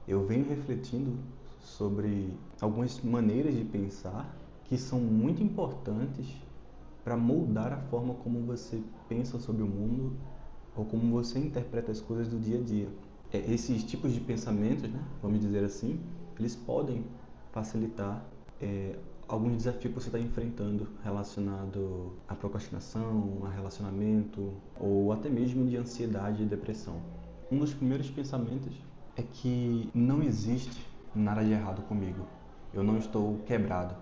eu venho refletindo sobre algumas maneiras de pensar que são muito importantes para moldar a forma como você pensa sobre o mundo ou como você interpreta as coisas do dia a dia. Esses tipos de pensamentos, né, vamos dizer assim, eles podem facilitar alguns desafios que você está enfrentando relacionado à procrastinação, a relacionamento ou até mesmo de ansiedade e depressão. Um dos primeiros pensamentos é que não existe nada de errado comigo. Eu não estou quebrado.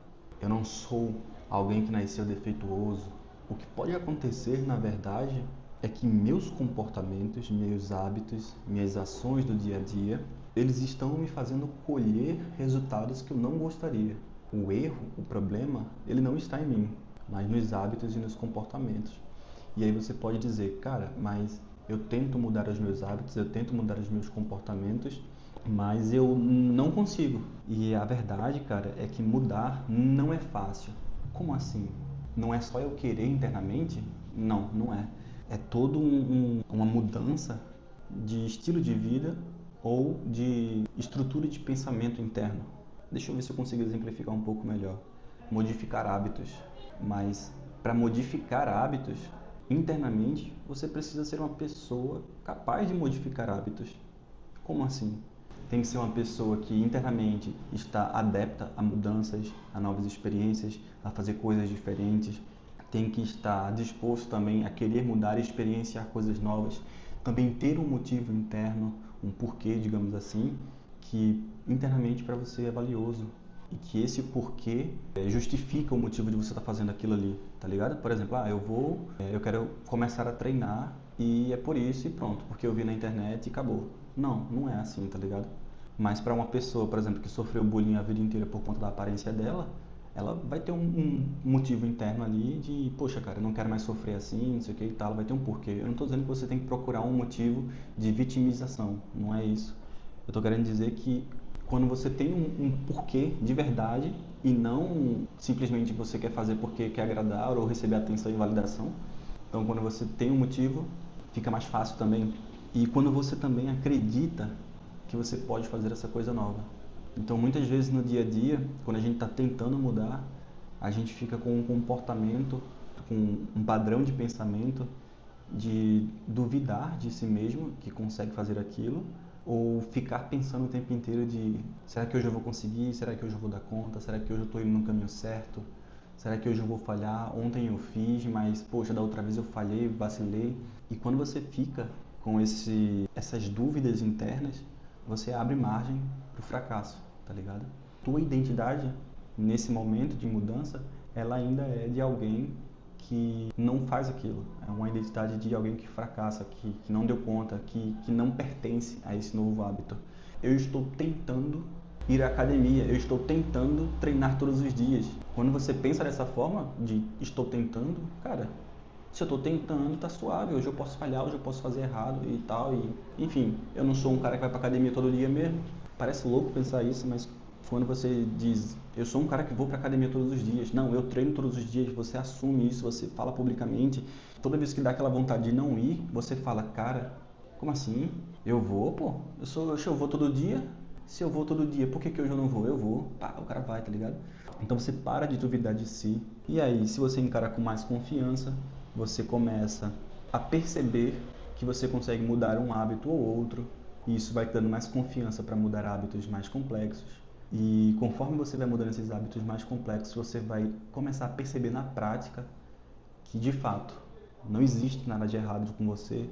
Eu não sou alguém que nasceu defeituoso. O que pode acontecer, na verdade, é que meus comportamentos, meus hábitos, minhas ações do dia a dia, eles estão me fazendo colher resultados que eu não gostaria. O erro, o problema, ele não está em mim, mas nos hábitos e nos comportamentos. E aí você pode dizer, cara, mas eu tento mudar os meus hábitos, eu tento mudar os meus comportamentos, mas eu não consigo. E a verdade, cara, é que mudar não é fácil. Como assim? Não é só eu querer internamente? Não, não é. É toda uma mudança de estilo de vida ou de estrutura de pensamento interno. Deixa eu ver se eu consigo exemplificar um pouco melhor. Modificar hábitos. Mas para modificar hábitos, internamente, você precisa ser uma pessoa capaz de modificar hábitos. Como assim? Tem que ser uma pessoa que internamente está adepta a mudanças, a novas experiências, a fazer coisas diferentes. Tem que estar disposto também a querer mudar e experienciar coisas novas. Também ter um motivo interno, um porquê, digamos assim, que internamente para você é valioso. E que esse porquê justifica o motivo de você estar fazendo aquilo ali, tá ligado? Por exemplo, eu quero começar a treinar e é por isso e pronto, porque eu vi na internet e acabou. Não, não é assim, tá ligado? Mas para uma pessoa, por exemplo, que sofreu bullying a vida inteira por conta da aparência dela, ela vai ter um motivo interno ali de, poxa, cara, eu não quero mais sofrer assim, não sei o que e tal, vai ter um porquê. Eu não estou dizendo que você tem que procurar um motivo de vitimização, não é isso. Eu estou querendo dizer que quando você tem um porquê de verdade e não simplesmente você quer fazer porque quer agradar ou receber atenção e validação, então quando você tem um motivo, fica mais fácil também. E quando você também acredita que você pode fazer essa coisa nova. Então, muitas vezes no dia a dia, quando a gente está tentando mudar, a gente fica com um comportamento, com um padrão de pensamento de duvidar de si mesmo que consegue fazer aquilo, ou ficar pensando o tempo inteiro de será que hoje eu vou conseguir? Será que hoje eu vou dar conta? Será que hoje eu estou indo no caminho certo? Será que hoje eu vou falhar? Ontem eu fiz, mas poxa, da outra vez eu falhei, vacilei. E quando você fica com essas dúvidas internas, você abre margem para o fracasso, tá ligado? Tua identidade, nesse momento de mudança, ela ainda é de alguém que não faz aquilo. É uma identidade de alguém que fracassa, que não deu conta, que não pertence a esse novo hábito. Eu estou tentando ir à academia, eu estou tentando treinar todos os dias. Quando você pensa dessa forma, de estou tentando, cara, se eu estou tentando, tá suave. Hoje eu posso falhar, hoje eu posso fazer errado e tal. Enfim, eu não sou um cara que vai pra academia todo dia mesmo. Parece louco pensar isso, mas quando você diz, eu sou um cara que vou pra academia todos os dias. Não, eu treino todos os dias. Você assume isso, você fala publicamente. Toda vez que dá aquela vontade de não ir, você fala, cara, como assim? Eu vou, pô. Eu vou todo dia. Se eu vou todo dia, por que hoje eu não vou? Eu vou. Pá, o cara vai, tá ligado? Então você para de duvidar de si. E aí, se você encara com mais confiança, você começa a perceber que você consegue mudar um hábito ou outro, e isso vai te dando mais confiança para mudar hábitos mais complexos. E conforme você vai mudando esses hábitos mais complexos, você vai começar a perceber na prática que, de fato, não existe nada de errado com você,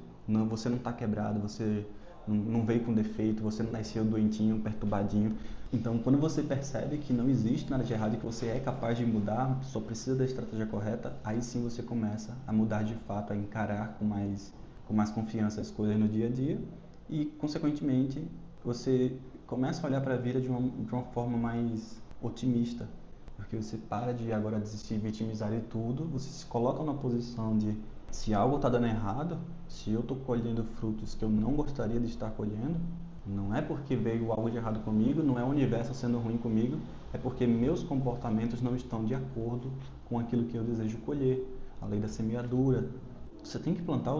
você não está quebrado, você não veio com defeito, você não nasceu doentinho, perturbadinho. Então, quando você percebe que não existe nada de errado e que você é capaz de mudar, só precisa da estratégia correta, aí sim você começa a mudar de fato, a encarar com mais confiança as coisas no dia a dia e, consequentemente, você começa a olhar para a vida de uma forma mais otimista, porque você para de agora de se vitimizar de tudo, você se coloca na posição de se algo está dando errado, se eu estou colhendo frutos que eu não gostaria de estar colhendo, não é porque veio algo de errado comigo, não é o universo sendo ruim comigo, é porque meus comportamentos não estão de acordo com aquilo que eu desejo colher. A lei da semeadura. Você tem que plantar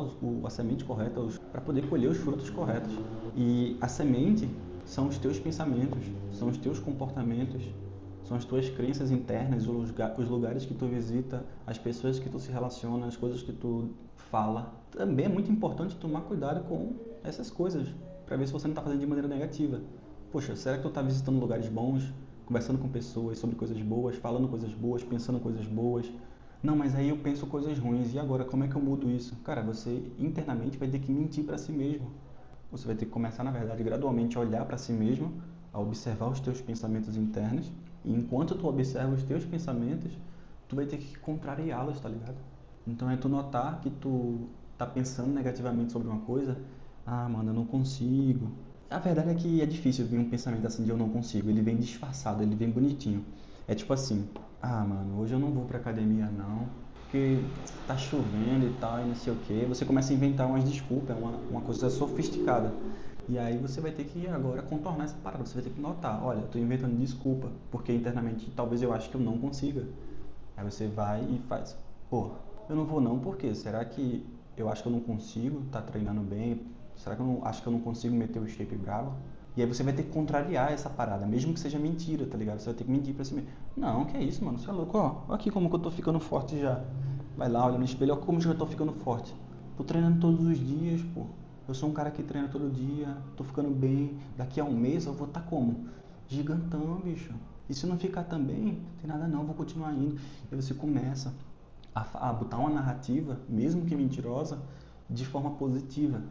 a semente correta para poder colher os frutos corretos. E a semente, são os teus pensamentos, são os teus comportamentos, são as tuas crenças internas, os lugares que tu visita, as pessoas que tu se relaciona, as coisas que tu fala. Também é muito importante tomar cuidado com essas coisas, para ver se você não está fazendo de maneira negativa. Poxa, será que tu está visitando lugares bons, conversando com pessoas sobre coisas boas, falando coisas boas, pensando coisas boas? Não, mas aí eu penso coisas ruins, e agora como é que eu mudo isso? Cara, você internamente vai ter que mentir para si mesmo. Você vai ter que começar, na verdade, gradualmente a olhar para si mesmo, a observar os teus pensamentos internos, e enquanto tu observa os teus pensamentos, tu vai ter que contrariá-los, tá ligado? Então é tu notar que tu tá pensando negativamente sobre uma coisa, ah, mano, eu não consigo. A verdade é que é difícil vir um pensamento assim de eu não consigo, ele vem disfarçado, ele vem bonitinho. É tipo assim, ah, mano, hoje eu não vou pra academia não, porque tá chovendo e tal, e não sei o que. Você começa a inventar umas desculpas, uma coisa sofisticada. E aí você vai ter que agora contornar essa parada, você vai ter que notar, olha, eu tô inventando desculpa, porque internamente talvez eu ache que eu não consiga. Aí você vai e faz, pô, eu não vou não, por quê? Será que eu acho que eu não consigo, tá treinando bem? Será que eu não, acho que eu não consigo meter o shape bravo? E aí você vai ter que contrariar essa parada, mesmo que seja mentira, tá ligado? Você vai ter que mentir pra si mesmo. Não, que é isso, mano, você é louco, ó. Olha aqui como que eu tô ficando forte já. Vai lá, olha no espelho, olha como eu tô ficando forte. Tô treinando todos os dias, pô. Eu sou um cara que treina todo dia, tô ficando bem. Daqui a um mês eu vou estar como? Gigantão, bicho. E se não ficar também, tem nada não, vou continuar indo. E você começa a botar uma narrativa, mesmo que mentirosa, de forma positiva.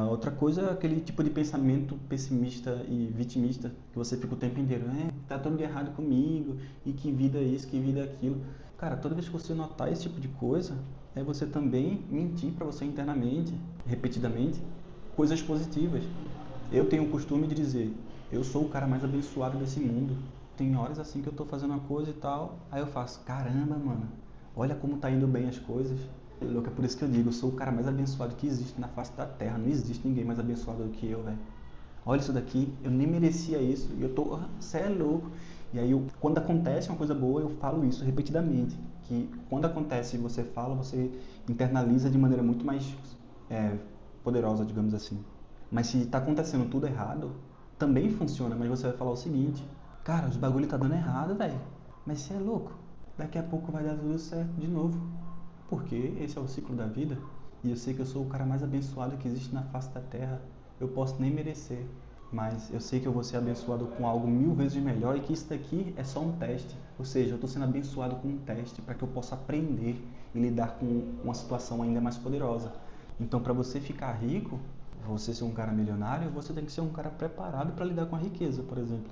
Outra coisa é aquele tipo de pensamento pessimista e vitimista, que você fica o tempo inteiro, tá tudo errado comigo, e que vida é isso, que vida é aquilo. Cara, toda vez que você notar esse tipo de coisa, é você também mentir para você internamente, repetidamente, coisas positivas. Eu tenho o costume de dizer, eu sou o cara mais abençoado desse mundo. Tem horas assim que eu tô fazendo uma coisa e tal, aí eu faço, caramba, mano, olha como tá indo bem as coisas. Louco, é por isso que eu digo, eu sou o cara mais abençoado que existe na face da terra. Não existe ninguém mais abençoado do que eu, velho. Olha isso daqui, eu nem merecia isso. E eu tô, cê é louco. E aí, quando acontece uma coisa boa, eu falo isso repetidamente. Que quando acontece e você fala, você internaliza de maneira muito mais poderosa, digamos assim. Mas se tá acontecendo tudo errado, também funciona, mas você vai falar o seguinte: cara, os bagulho tá dando errado, velho. Mas você é louco. Daqui a pouco vai dar tudo certo de novo. Porque esse é o ciclo da vida. E eu sei que eu sou o cara mais abençoado que existe na face da terra. Eu posso nem merecer, mas eu sei que eu vou ser abençoado com algo 1000 vezes melhor e que isso daqui é só um teste. Ou seja, eu estou sendo abençoado com um teste para que eu possa aprender e lidar com uma situação ainda mais poderosa. Então, para você ficar rico, você ser um cara milionário, você tem que ser um cara preparado para lidar com a riqueza, por exemplo.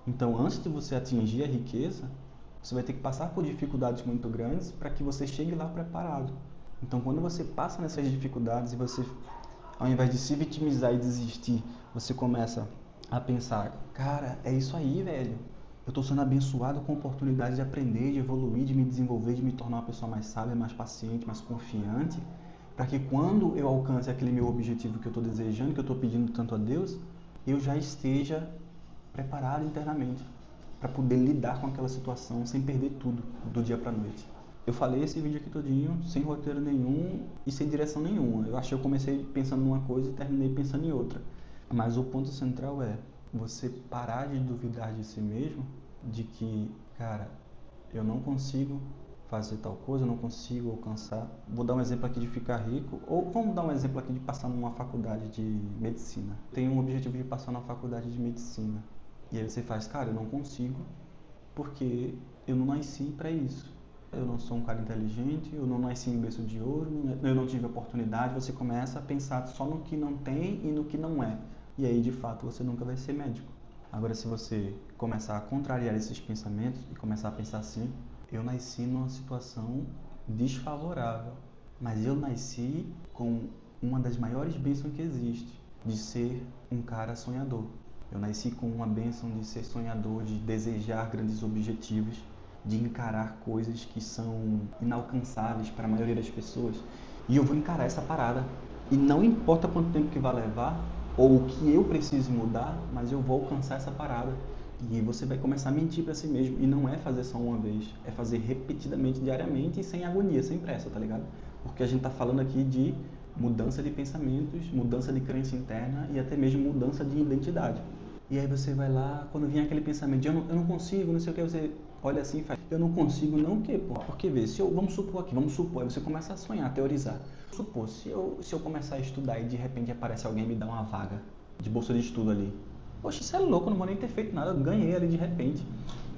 Então, antes de você atingir a riqueza, você vai ter que passar por dificuldades muito grandes para que você chegue lá preparado. Então, quando você passa nessas dificuldades e você, ao invés de se vitimizar e desistir, você começa a pensar, cara, é isso aí, velho. Eu estou sendo abençoado com a oportunidade de aprender, de evoluir, de me desenvolver, de me tornar uma pessoa mais sábia, mais paciente, mais confiante, para que quando eu alcance aquele meu objetivo que eu estou desejando, que eu estou pedindo tanto a Deus, eu já esteja preparado internamente para poder lidar com aquela situação sem perder tudo do dia para noite. Eu falei esse vídeo aqui todinho, sem roteiro nenhum e sem direção nenhuma. Eu acho que eu comecei pensando numa coisa e terminei pensando em outra. Mas o ponto central é você parar de duvidar de si mesmo, de que, cara, eu não consigo fazer tal coisa, eu não consigo alcançar. Vou dar um exemplo aqui de ficar rico, ou vamos dar um exemplo aqui de passar numa faculdade de medicina. Tenho um objetivo de passar na faculdade de medicina. E aí você faz, cara, eu não consigo, porque eu não nasci para isso. Eu não sou um cara inteligente, eu não nasci em berço de ouro, eu não tive oportunidade. Você começa a pensar só no que não tem e no que não é. E aí, de fato, você nunca vai ser médico. Agora, se você começar a contrariar esses pensamentos e começar a pensar assim, eu nasci numa situação desfavorável, mas eu nasci com uma das maiores bênçãos que existe, de ser um cara sonhador. Eu nasci com uma bênção de ser sonhador, de desejar grandes objetivos, de encarar coisas que são inalcançáveis para a maioria das pessoas. E eu vou encarar essa parada. E não importa quanto tempo que vai levar, ou o que eu preciso mudar, mas eu vou alcançar essa parada. E você vai começar a mentir para si mesmo. E não é fazer só uma vez, é fazer repetidamente, diariamente e sem agonia, sem pressa, tá ligado? Porque a gente tá falando aqui de mudança de pensamentos, mudança de crença interna e até mesmo mudança de identidade. E aí você vai lá, quando vem aquele pensamento de eu não consigo, não sei o que, você olha assim e faz, eu não consigo, não o quê, pô? Porque vê, vamos supor, aí você começa a sonhar, a teorizar. Supor, se eu começar a estudar e de repente aparece alguém e me dá uma vaga de bolsa de estudo ali. Poxa, isso é louco, eu não vou nem ter feito nada, eu ganhei ali de repente.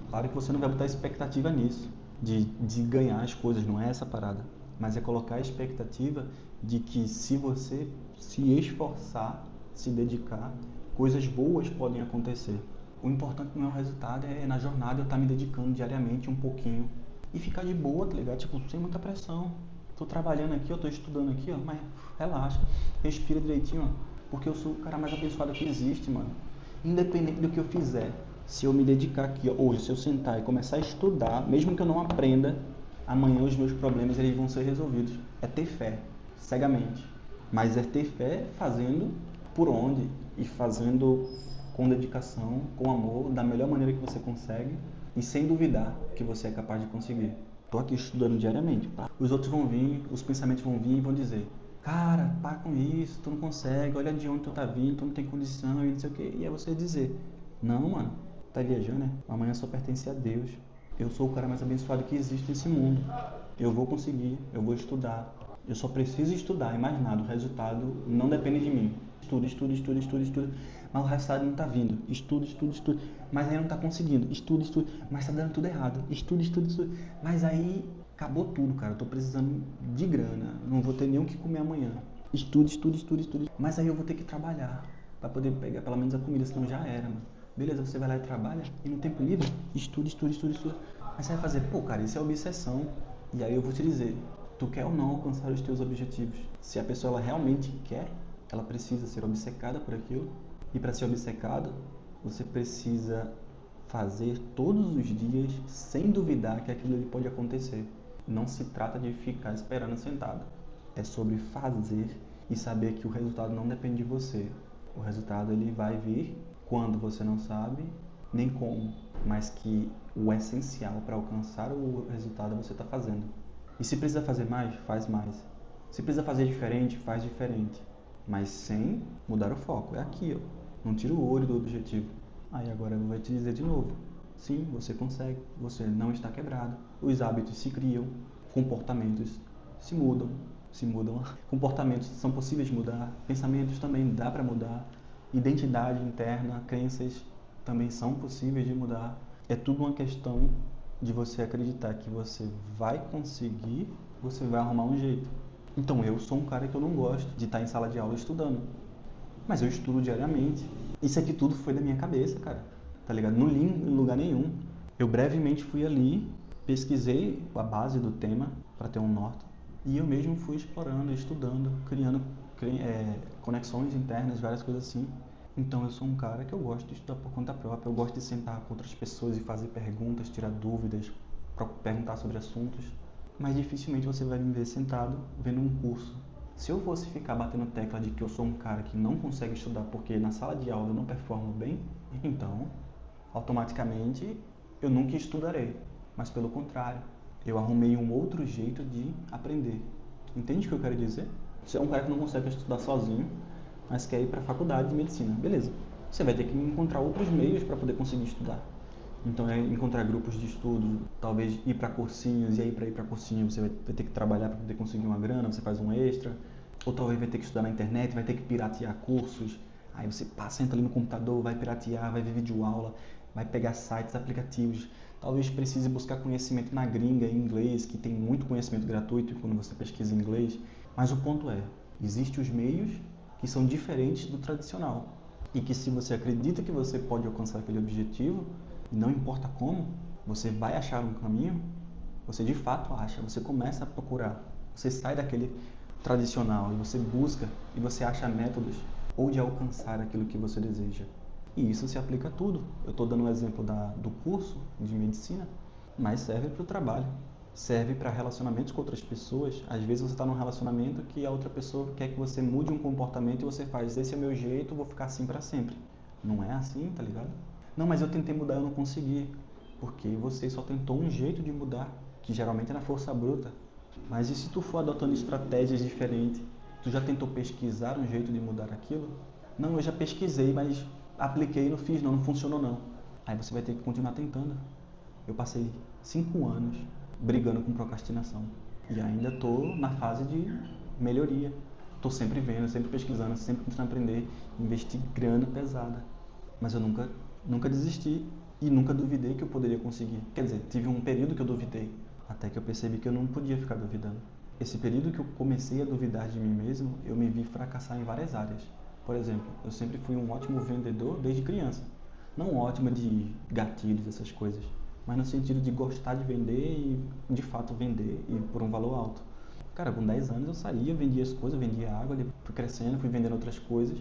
Claro que você não vai botar expectativa nisso, de ganhar as coisas, não é essa parada. Mas é colocar a expectativa de que se você se esforçar, se dedicar, coisas boas podem acontecer. O importante não é o resultado, é na jornada eu estar me dedicando diariamente um pouquinho. E ficar de boa, tá ligado? Tipo, sem muita pressão. Tô trabalhando aqui, eu tô estudando aqui, ó, mas relaxa, respira direitinho, ó. Porque eu sou o cara mais abençoado que existe, mano. Independente do que eu fizer, se eu me dedicar aqui, ó, hoje, se eu sentar e começar a estudar, mesmo que eu não aprenda, amanhã os meus problemas eles vão ser resolvidos. É ter fé, cegamente. Mas é ter fé fazendo por onde e fazendo com dedicação, com amor, da melhor maneira que você consegue e sem duvidar que você é capaz de conseguir. Estou aqui estudando diariamente. Pá. Os outros vão vir, os pensamentos vão vir e vão dizer: cara, para com isso, tu não consegue, olha de onde tu tá vindo, tu não tem condição e não sei o que. E é você dizer: não, mano, tá viajando, né? Amanhã só pertence a Deus. Eu sou o cara mais abençoado que existe nesse mundo. Eu vou conseguir, eu vou estudar. Eu só preciso estudar e mais nada. O resultado não depende de mim. Estudo. Mas o resultado não está vindo. Estudo. Mas aí não está conseguindo. Estudo. Mas está dando tudo errado. Estudo. Mas aí acabou tudo, cara. Eu tô precisando de grana. Não vou ter nem o que comer amanhã. Estudo. Mas aí eu vou ter que trabalhar para poder pegar pelo menos a comida, senão já era, mano. Beleza, você vai lá e trabalha e no tempo livre, estudo. Aí você vai fazer, pô, cara, isso é obsessão. E aí eu vou te dizer, tu quer ou não alcançar os teus objetivos? Se a pessoa ela realmente quer, ela precisa ser obcecada por aquilo. E para ser obcecado, você precisa fazer todos os dias sem duvidar que aquilo ali pode acontecer. Não se trata de ficar esperando sentado. É sobre fazer e saber que o resultado não depende de você. O resultado ele vai vir quando você não sabe, nem como, mas que o essencial para alcançar o resultado você está fazendo. E se precisa fazer mais, faz mais. Se precisa fazer diferente, faz diferente. Mas sem mudar o foco. É aqui, ó. Não tira o olho do objetivo. Aí agora eu vou te dizer de novo. Sim, você consegue. Você não está quebrado. Os hábitos se criam. Comportamentos se mudam. Comportamentos são possíveis de mudar. Pensamentos também dá para mudar. Identidade interna, crenças também são possíveis de mudar. É tudo uma questão de você acreditar que você vai conseguir, você vai arrumar um jeito. Então eu sou um cara que eu não gosto de estar em sala de aula estudando. Mas eu estudo diariamente. Isso aqui tudo foi da minha cabeça, cara. Tá ligado? Não li em lugar nenhum. Eu brevemente fui ali, pesquisei a base do tema para ter um norte. E eu mesmo fui explorando, estudando, criando conexões internas, várias coisas assim. Então eu sou um cara que eu gosto de estudar por conta própria. Eu gosto de sentar com outras pessoas e fazer perguntas, tirar dúvidas, perguntar sobre assuntos. Mas dificilmente você vai me ver sentado vendo um curso. Se eu fosse ficar batendo tecla de que eu sou um cara que não consegue estudar porque na sala de aula eu não performo bem, então, automaticamente, eu nunca estudarei. Mas pelo contrário, eu arrumei um outro jeito de aprender. Entende o que eu quero dizer? Você é um cara que não consegue estudar sozinho, mas quer ir para a faculdade de medicina. Beleza. Você vai ter que encontrar outros meios para poder conseguir estudar. Então é encontrar grupos de estudo, talvez ir para cursinhos, e aí para ir para cursinho você vai ter que trabalhar para poder conseguir uma grana, você faz um extra, ou talvez vai ter que estudar na internet, vai ter que piratear cursos, aí você senta ali no computador, vai piratear, vai ver videoaula, vai pegar sites, aplicativos, talvez precise buscar conhecimento na gringa, em inglês, que tem muito conhecimento gratuito quando você pesquisa em inglês, mas o ponto é, existem os meios que são diferentes do tradicional, e que se você acredita que você pode alcançar aquele objetivo, não importa como, você vai achar um caminho, você de fato acha, você começa a procurar, você sai daquele tradicional e você busca e você acha métodos ou de alcançar aquilo que você deseja. E isso se aplica a tudo. Eu estou dando o exemplo do curso de medicina, mas serve para o trabalho, serve para relacionamentos com outras pessoas. Às vezes você está num relacionamento que a outra pessoa quer que você mude um comportamento e você faz, esse é o meu jeito, vou ficar assim para sempre. Não é assim, tá ligado? Não, mas eu tentei mudar e eu não consegui. Porque você só tentou um jeito de mudar, que geralmente é na força bruta. Mas e se tu for adotando estratégias diferentes? Tu já tentou pesquisar um jeito de mudar aquilo? Não, eu já pesquisei, mas apliquei, não fiz, não funcionou não. Aí você vai ter que continuar tentando. Eu passei 5 anos brigando com procrastinação e ainda estou na fase de melhoria. Estou sempre vendo, sempre pesquisando, sempre tentando aprender, investir grana pesada. Mas eu nunca desisti e nunca duvidei que eu poderia conseguir. Quer dizer, tive um período que eu duvidei, até que eu percebi que eu não podia ficar duvidando. Esse período que eu comecei a duvidar de mim mesmo, eu me vi fracassar em várias áreas. Por exemplo, eu sempre fui um ótimo vendedor desde criança. Não ótimo de gatilhos, essas coisas, mas no sentido de gostar de vender e de fato vender e por um valor alto. Cara, com 10 anos eu saía, vendia as coisas, vendia água, fui crescendo, fui vendendo outras coisas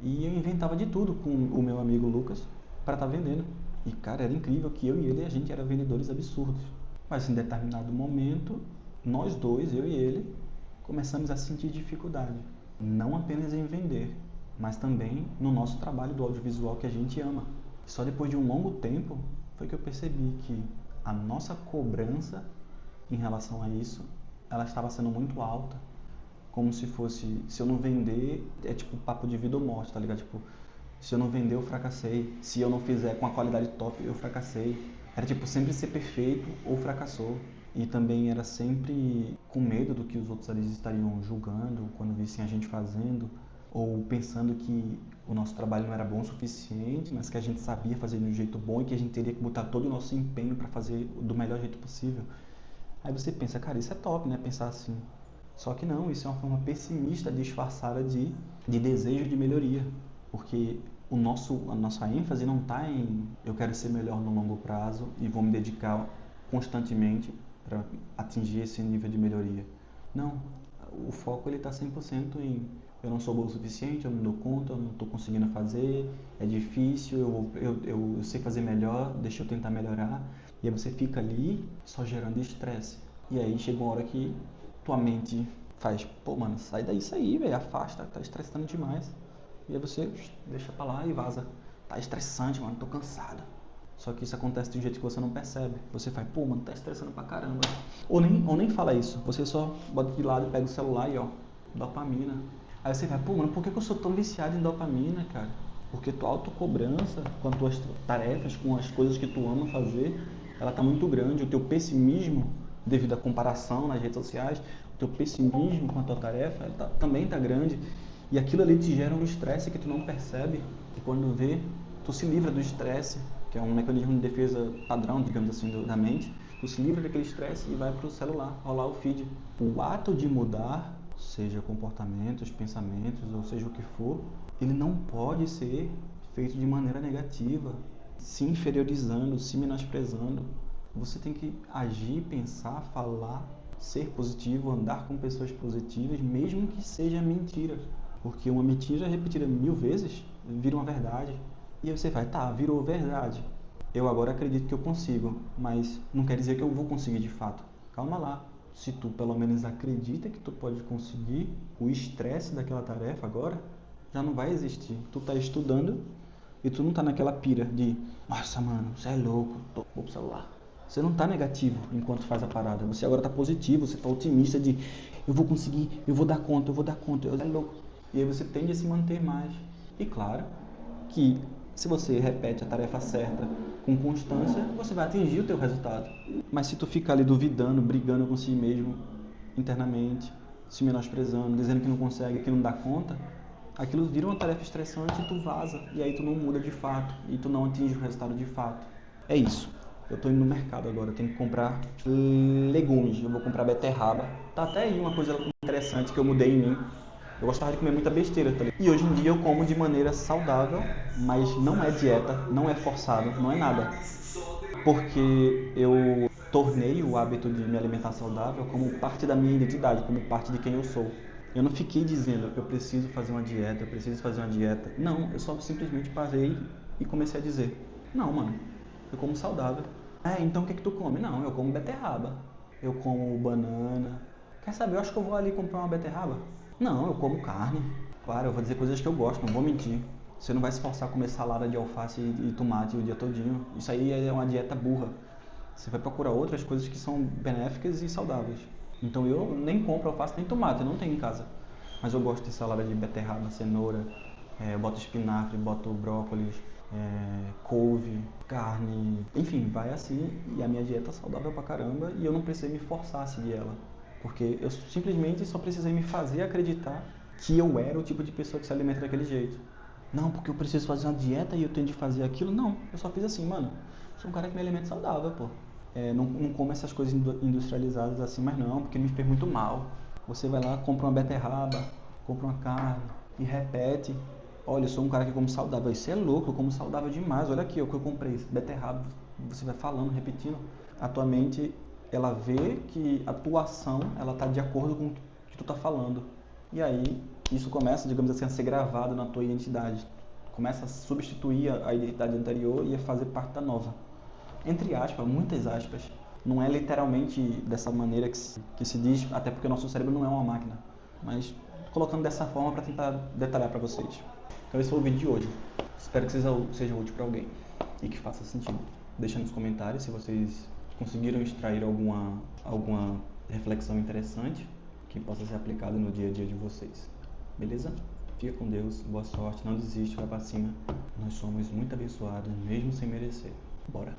e eu inventava de tudo com o meu amigo Lucas para estar vendendo. E cara, era incrível que eu e ele, a gente era vendedores absurdos. Mas em determinado momento, nós dois, eu e ele, começamos a sentir dificuldade. Não apenas em vender, mas também no nosso trabalho do audiovisual que a gente ama. Só depois de um longo tempo foi que eu percebi que a nossa cobrança em relação a isso, ela estava sendo muito alta. Como se fosse, se eu não vender, é tipo papo de vida ou morte, tá ligado? Tipo, se eu não vender, eu fracassei. Se eu não fizer com a qualidade top, eu fracassei. Era tipo sempre ser perfeito ou fracassou. E também era sempre com medo do que os outros ali estariam julgando quando vissem a gente fazendo, ou pensando que o nosso trabalho não era bom o suficiente, mas que a gente sabia fazer de um jeito bom e que a gente teria que botar todo o nosso empenho para fazer do melhor jeito possível. Aí você pensa, cara, isso é top, né? Pensar assim. Só que não, isso é uma forma pessimista disfarçada de desejo de melhoria. Porque a nossa ênfase não está em eu quero ser melhor no longo prazo e vou me dedicar constantemente para atingir esse nível de melhoria. Não, o foco está 100% em eu não sou bom o suficiente, eu não dou conta, eu não estou conseguindo fazer, é difícil, eu sei fazer melhor, deixa eu tentar melhorar. E aí você fica ali só gerando estresse. E aí chega uma hora que tua mente faz, pô mano, sai daí isso aí, velho, afasta, tá estressando demais. E aí você deixa pra lá e vaza. Tá estressante, mano, tô cansado. Só que isso acontece de um jeito que você não percebe. Você faz, pô, mano, tá estressando pra caramba. Ou nem fala isso. Você só bota de lado, pega o celular e ó, dopamina. Aí você vai, pô, mano, por que eu sou tão viciado em dopamina, cara? Porque tua autocobrança com as tuas tarefas, com as coisas que tu ama fazer, ela tá muito grande. O teu pessimismo, devido à comparação nas redes sociais, o teu pessimismo com a tua tarefa, também tá grande. E aquilo ali te gera um estresse que tu não percebe. E quando vê, tu se livra do estresse, que é um mecanismo de defesa padrão, digamos assim, da mente. Tu se livra daquele estresse e vai pro celular, rolar o feed. O ato de mudar, seja comportamentos, pensamentos, ou seja o que for, ele não pode ser feito de maneira negativa, se inferiorizando, se menosprezando. Você tem que agir, pensar, falar, ser positivo, andar com pessoas positivas, mesmo que seja mentira. Porque uma mentira repetida 1000 vezes vira uma verdade. E aí você vai, tá, virou verdade. Eu agora acredito que eu consigo, mas não quer dizer que eu vou conseguir de fato. Calma lá. Se tu pelo menos acredita que tu pode conseguir, o estresse daquela tarefa agora já não vai existir. Tu tá estudando e tu não tá naquela pira de, nossa mano, você é louco, vou pro celular. Você não tá negativo enquanto faz a parada. Você agora tá positivo, você tá otimista de, eu vou conseguir, eu vou dar conta, eu é louco. E aí você tende a se manter mais. E claro que se você repete a tarefa certa com constância, você vai atingir o teu resultado. Mas se tu ficar ali duvidando, brigando com si mesmo internamente, se menosprezando, dizendo que não consegue, que não dá conta, aquilo vira uma tarefa estressante e tu vaza. E aí tu não muda de fato e tu não atinge o resultado de fato. É isso. Eu tô indo no mercado agora, eu tenho que comprar legumes. Eu vou comprar beterraba. Tá até aí uma coisa interessante que eu mudei em mim. Eu gostava de comer muita besteira, tá ligado? E hoje em dia eu como de maneira saudável, mas não é dieta, não é forçado, não é nada. Porque eu tornei o hábito de me alimentar saudável como parte da minha identidade, como parte de quem eu sou. Eu não fiquei dizendo, eu preciso fazer uma dieta, eu preciso fazer uma dieta. Não, eu só simplesmente parei e comecei a dizer, não, mano, eu como saudável. Então o que tu come? Não, eu como beterraba, eu como banana. Quer saber, eu acho que eu vou ali comprar uma beterraba. Não, eu como carne. Claro, eu vou dizer coisas que eu gosto, não vou mentir. Você não vai se forçar a comer salada de alface e tomate o dia todinho. Isso aí é uma dieta burra. Você vai procurar outras coisas que são benéficas e saudáveis. Então eu nem compro alface nem tomate, eu não tenho em casa. Mas eu gosto de salada de beterraba, cenoura, Eu boto espinafre, boto brócolis, couve, carne, enfim, vai assim. E a minha dieta é saudável pra caramba e eu não precisei me forçar a seguir ela. Porque eu simplesmente só precisei me fazer acreditar que eu era o tipo de pessoa que se alimenta daquele jeito. Não, porque eu preciso fazer uma dieta e eu tenho de fazer aquilo. Não, eu só fiz assim, mano. Sou um cara que me alimenta saudável, pô. Não como essas coisas industrializadas assim, mas não, porque me fez muito mal. Você vai lá, compra uma beterraba, compra uma carne e repete. Olha, eu sou um cara que como saudável. Isso é louco, eu como saudável demais. Olha aqui, o que eu comprei, beterraba. Você vai falando, repetindo. A tua mente, ela vê que a tua ação, ela tá de acordo com o que tu tá falando. E aí, isso começa, digamos assim, a ser gravado na tua identidade. Começa a substituir a identidade anterior e a fazer parte da nova. Entre aspas, muitas aspas. Não é literalmente dessa maneira que se diz, até porque o nosso cérebro não é uma máquina. Mas colocando dessa forma para tentar detalhar para vocês. Então esse foi o vídeo de hoje. Espero que seja útil para alguém e que faça sentido. Deixa nos comentários se vocês conseguiram extrair alguma reflexão interessante que possa ser aplicada no dia a dia de vocês. Beleza? Fica com Deus, boa sorte, não desiste, vai para cima. Nós somos muito abençoados, mesmo sem merecer. Bora!